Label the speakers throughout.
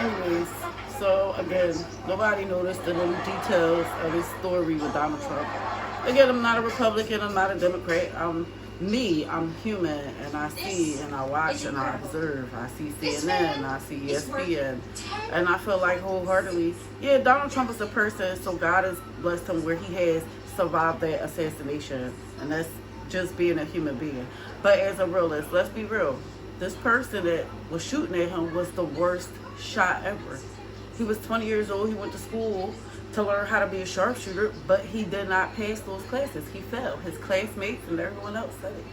Speaker 1: Anyways, so again, nobody noticed the little details of this story with Donald Trump. Again, I'm not a Republican, I'm not a Democrat. I'm human, and I see and I watch and I observe. I see CNN, I see ESPN, and I feel like wholeheartedly, yeah, Donald Trump is a person, so God has blessed him where he has survived that assassination, and that's just being a human being. But as a realist, let's be real. This person that was shooting at him was the worst shot ever. He was 20 years old. He went to school to learn how to be a sharpshooter, but he did not pass those classes. He failed. His classmates and everyone else said it.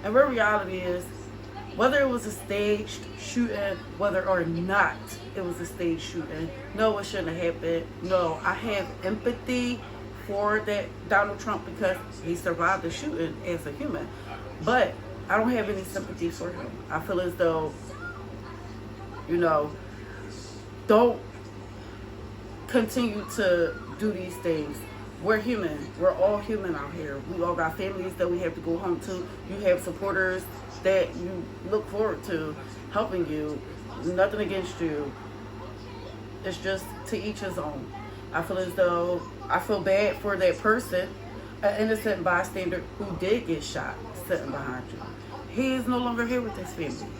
Speaker 1: And where reality is, whether it was a staged shooting, whether or not it was a staged shooting, no, it shouldn't have happened. No, I have empathy for that Donald Trump because he survived the shooting as a human. But I don't have any sympathy for him. I feel as though, don't continue to do these things. We're human. We're all human out here. We all got families that we have to go home to. You have supporters that you look forward to helping you. Nothing against you. It's just to each his own. I feel as though I feel bad for that person, an innocent bystander who did get shot sitting behind you. He is no longer here with his family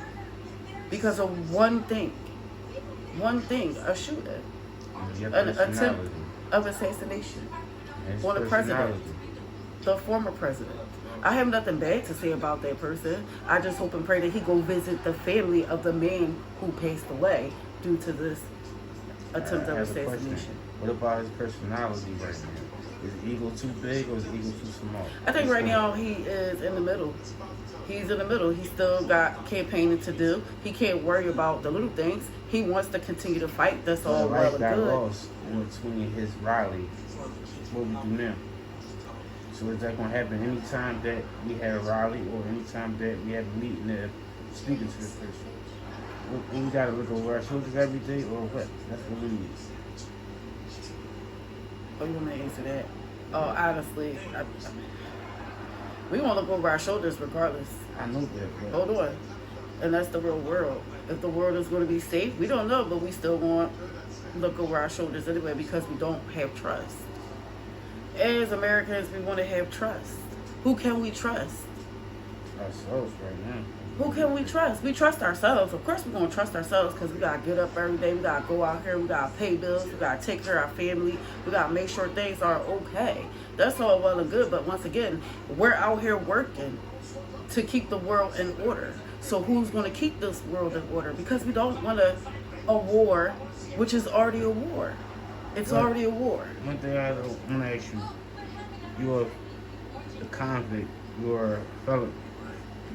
Speaker 1: because of one thing, a shooting, an attempt of assassination on the president, the former president. I have nothing bad to say about that person. I just hope and pray that he go visit the family of the man who passed away due to this attempt of assassination.
Speaker 2: What about his personality right now? Is the ego too big or is the ego too small?
Speaker 1: I think right now he is in the middle. He's in the middle. He still got campaigning to do. He can't worry about the little things. He wants to continue to fight. That's all well and good.
Speaker 2: Lost in between his rally. What we do now? So is that going to happen anytime that we have a rally or anytime that we have a meeting that speaking to this person? We got to look over our shoulders every day or what? That's what we need.
Speaker 1: Oh, you want me to answer that? Oh, honestly, we want to look over our shoulders regardless.
Speaker 2: I know that. But
Speaker 1: hold on. And that's the real world. If the world is going to be safe, we don't know, but we still want to look over our shoulders anyway because we don't have trust. As Americans, we want to have trust. Who can we trust?
Speaker 2: Ourselves right now.
Speaker 1: Who can we trust? We trust ourselves. Of course, we're going to trust ourselves because we got to get up every day. We got to go out here. We got to pay bills. We got to take care of our family. We got to make sure things are okay. That's all well and good. But once again, we're out here working to keep the world in order. So who's going to keep this world in order? Because we don't want a war, which is already a war. It's already a war.
Speaker 2: One thing I want to ask you, you're a convict, you're a felon.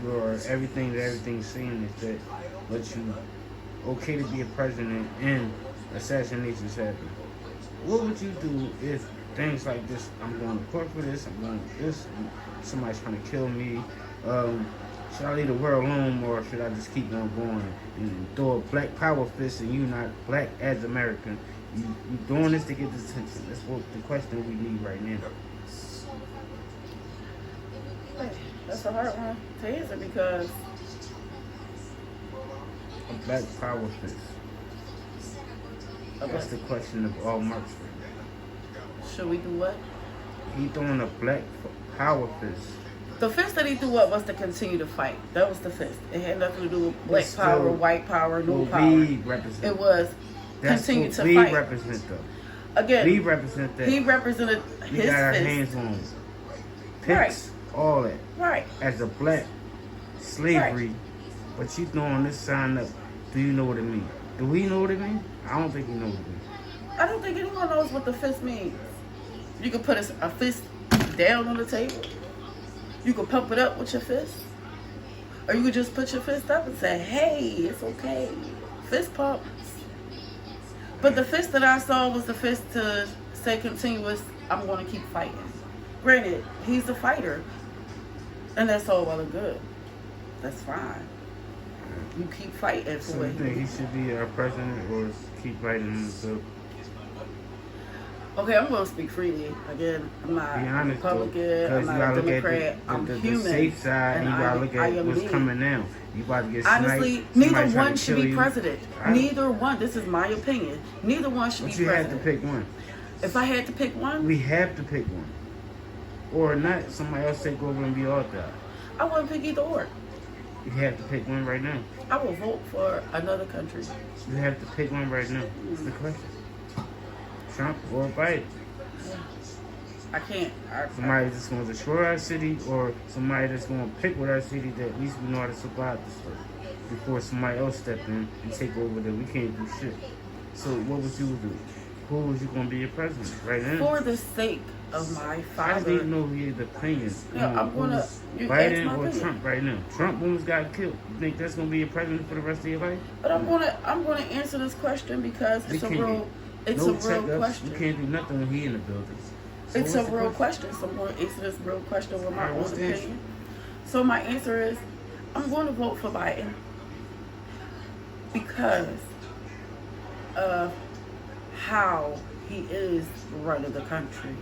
Speaker 2: Your everything's saying is that, but you okay to be a president and assassinations happen. What would you do if things like this? I'm going to court for this. I'm going to this. Somebody's trying to kill me. Should I leave the world alone, or should I just keep on going and throw a black power fist and you not black as American? You doing this to get this attention? That's what the question we need right now.
Speaker 1: That's a hard one to answer because
Speaker 2: a black power fist. That's the question of all marks.
Speaker 1: Should we do what?
Speaker 2: He throwing a black power fist.
Speaker 1: The fist that he threw up was to continue to fight. That was the fist. It had nothing to do with black power, white power, no power. It was continue to fight.
Speaker 2: Represent though.
Speaker 1: Again,
Speaker 2: we represent that.
Speaker 1: He represented his
Speaker 2: we got our
Speaker 1: fist.
Speaker 2: hands on picks, all that.
Speaker 1: Right.
Speaker 2: As a black slavery, right. But you throwing this sign up. Do you know what it means? Do we know what it means? I don't think we know what it means.
Speaker 1: I don't think anyone knows what the fist means. You can put a fist down on the table. You can pump it up with your fist. Or you could just put your fist up and say, hey, it's okay. Fist pumps. But the fist that I saw was the fist to say continuous, I'm going to keep fighting. Granted, he's a fighter. And that's all well and good. That's fine. You keep fighting for
Speaker 2: what you think he should be our president or keep fighting himself?
Speaker 1: Okay, I'm going to speak freely. Again, I'm not
Speaker 2: Be honest,
Speaker 1: Republican, I'm
Speaker 2: because you
Speaker 1: not
Speaker 2: gotta
Speaker 1: a
Speaker 2: look at
Speaker 1: Democrat. I'm
Speaker 2: the
Speaker 1: human.
Speaker 2: safe side, and you gotta look
Speaker 1: I
Speaker 2: at
Speaker 1: am
Speaker 2: what's
Speaker 1: me.
Speaker 2: coming now. You about to get
Speaker 1: Honestly,
Speaker 2: sniped.
Speaker 1: neither
Speaker 2: Somebody try
Speaker 1: one
Speaker 2: to
Speaker 1: should
Speaker 2: kill
Speaker 1: be
Speaker 2: you.
Speaker 1: president. Neither one. This is my opinion. Neither one should
Speaker 2: But
Speaker 1: be
Speaker 2: you had
Speaker 1: president.
Speaker 2: to pick one.
Speaker 1: If I had to pick one,
Speaker 2: We have to pick one, or not. Somebody else take over and be all that.
Speaker 1: I wouldn't pick either or.
Speaker 2: You have to pick one right now.
Speaker 1: I will vote for another country.
Speaker 2: You have to pick one right now. That's the question. Trump or Biden.
Speaker 1: I can't.
Speaker 2: Somebody that's going to destroy our city, or somebody that's going to pick with our city that at least we know how to survive this stuff before somebody else step in and take over that we can't do shit. So what would you do? Who was you going to be your president right now?
Speaker 1: For the sake of my father.
Speaker 2: I just need to know your opinion.
Speaker 1: Yeah, I'm gonna.
Speaker 2: Biden or Trump right now? Trump almost got killed. You think that's gonna be your president for the rest of your life?
Speaker 1: But I'm gonna answer this question because it's a real question.
Speaker 2: You can't do nothing when he in the building. So
Speaker 1: it's a real question. So I'm gonna answer this real question with my own opinion. So my answer is, I'm going to vote for Biden because of how he is running the country.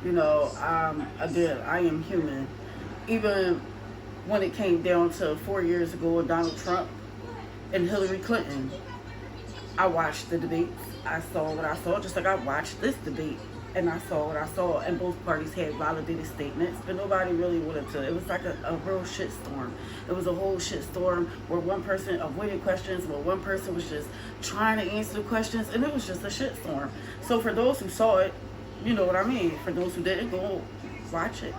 Speaker 1: You know, again, I am human. Even when it came down to 4 years ago with Donald Trump and Hillary Clinton, I watched the debates. I saw what I saw, just like I watched this debate. And I saw what I saw, and both parties had validated statements, but nobody really wanted to. It was like a real shitstorm. It was a whole shitstorm where one person avoided questions, where one person was just trying to answer the questions, and it was just a shitstorm. So for those who saw it, you know what I mean. For those who didn't, go watch it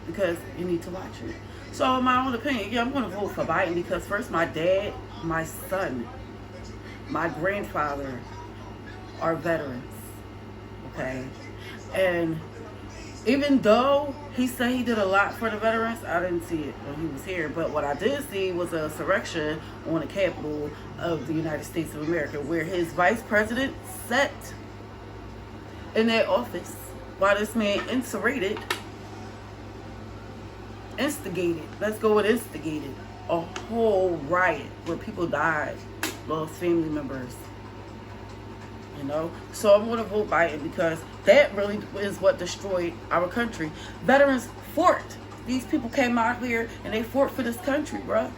Speaker 1: because you need to watch it. So in my own opinion, yeah, I'm going to vote for Biden because first, my dad, my son, my grandfather are veterans. Okay, and even though he said he did a lot for the veterans, I didn't see it when he was here. But what I did see was a insurrection on the Capitol of the United States of America, where his vice president sat in that office while this man instigated, let's go with instigated, a whole riot where people died, lost family members. You know, so I'm going to vote Biden because that really is what destroyed our country. Veterans fought. These people came out here and they fought for this country, bruh.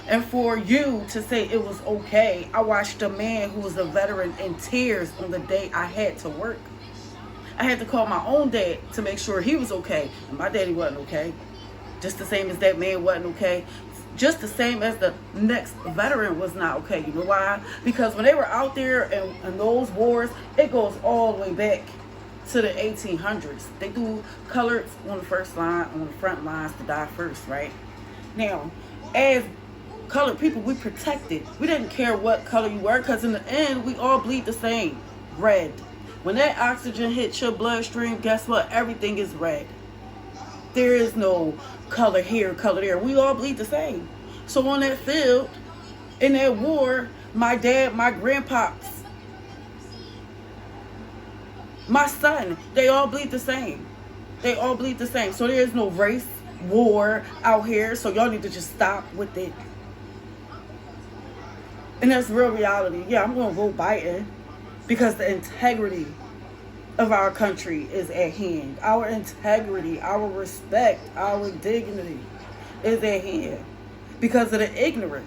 Speaker 1: And for you to say it was okay, I watched a man who was a veteran in tears on the day I had to work. I had to call my own dad to make sure he was okay. And my daddy wasn't okay. Just the same as that man wasn't okay. Just the same as the next veteran was not okay. You know why? Because when they were out there in those wars, it goes all the way back to the 1800s. They threw coloreds on the first line, on the front lines to die first, right? Now, as colored people, we protected. We didn't care what color you were because in the end, we all bleed the same. Red. When that oxygen hits your bloodstream, guess what? Everything is red. There is no color here, color there. We all bleed the same. So on that field, in that war, my dad, my grandpops, my son, they all bleed the same. They all bleed the same. So there is no race war out here. So y'all need to just stop with it. And that's real reality. Yeah, I'm going to vote Biden because the integrity of our country is at hand. Our integrity, our respect, our dignity is at hand because of the ignorance.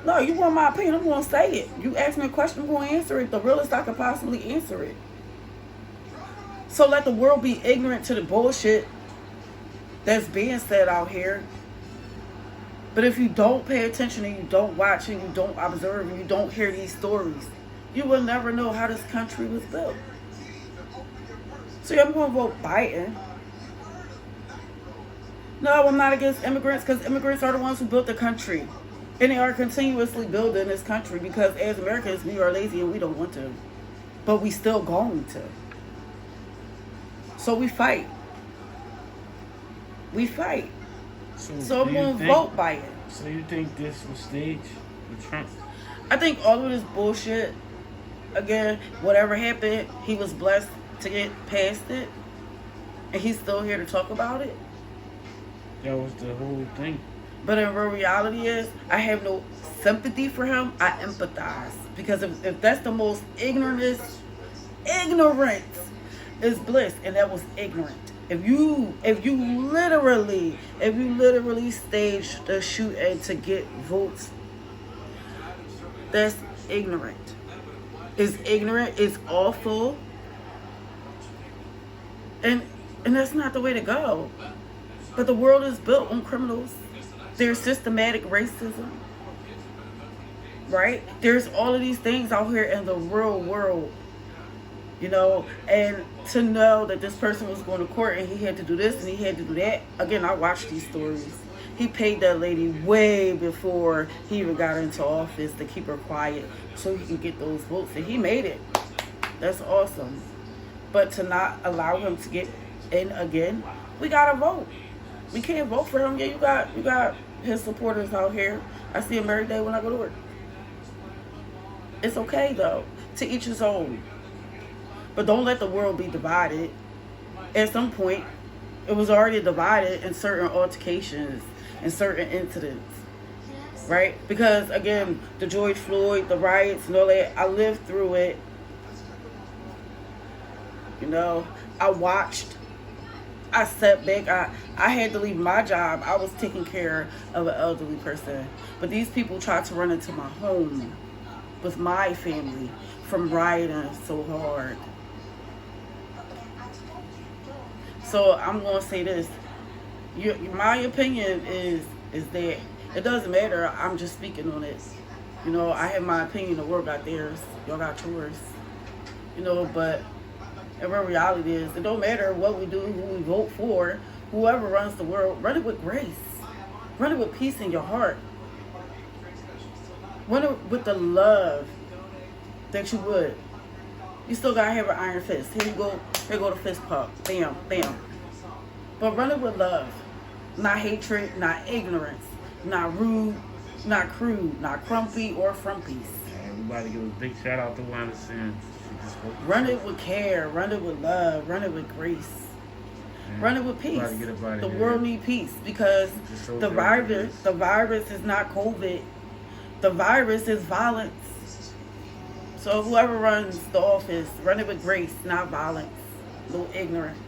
Speaker 1: No, you want my opinion, I'm going to say it. You ask me a question, I'm going to answer it the realest I could possibly answer it. So let the world be ignorant to the bullshit that's being said out here. But if you don't pay attention and you don't watch and you don't observe and you don't hear these stories, you will never know how this country was built. So yeah, I'm going to vote Biden. No, I'm not against immigrants because immigrants are the ones who built the country. And they are continuously building this country because as Americans, we are lazy and we don't want to. But we still going to. So we fight. We fight. So I'm going to vote Biden.
Speaker 2: So you think this was staged with Trump?
Speaker 1: I think all of this bullshit, again, whatever happened, he was blessed to get past it. And he's still here to talk about it.
Speaker 2: That was the whole thing.
Speaker 1: But in real reality is, I have no sympathy for him. I empathize. Because if that's the most ignorant ignorance is bliss, and that was ignorant. If you literally staged the shooting to get votes, that's ignorant. It's ignorant. It's awful, and that's not the way to go. But the world is built on criminals. There's systematic racism, right? There's all of these things out here in the real world, you know, and to know that this person was going to court and he had to do this and he had to do that. Again, I watched these stories. He paid that lady way before he even got into office to keep her quiet so he can get those votes, and he made it. That's awesome. But to not allow him to get in again, we gotta vote. We can't vote for him. Yeah, you got his supporters out here. I see him every day when I go to work. It's okay though, to each his own. But don't let the world be divided. At some point, it was already divided in certain altercations and certain incidents, right? Because again, the George Floyd, the riots and all that, I lived through it. You know, I watched. I sat back. I had to leave my job. I was taking care of an elderly person. But these people tried to run into my home with my family from rioting so hard. So I'm going to say this. My opinion is that it doesn't matter. I'm just speaking on it. You know, I have my opinion. The world got theirs. Y'all got yours. You know, but and real reality is, it don't matter what we do, who we vote for, whoever runs the world, run it with grace. Run it with peace in your heart. Run it with the love that you would. You still gotta have an iron fist. Here you go the fist pump. Bam, bam. But run it with love. Not hatred, not ignorance, not rude, not crude, not crumpy or frumpies.
Speaker 2: Everybody give a big shout out to Wanda Sims.
Speaker 1: Run it with care, run it with love, run it with grace, run it with peace. The world needs peace because the virus is not COVID. The virus is violence. So whoever runs the office, run it with grace, not violence. No ignorance.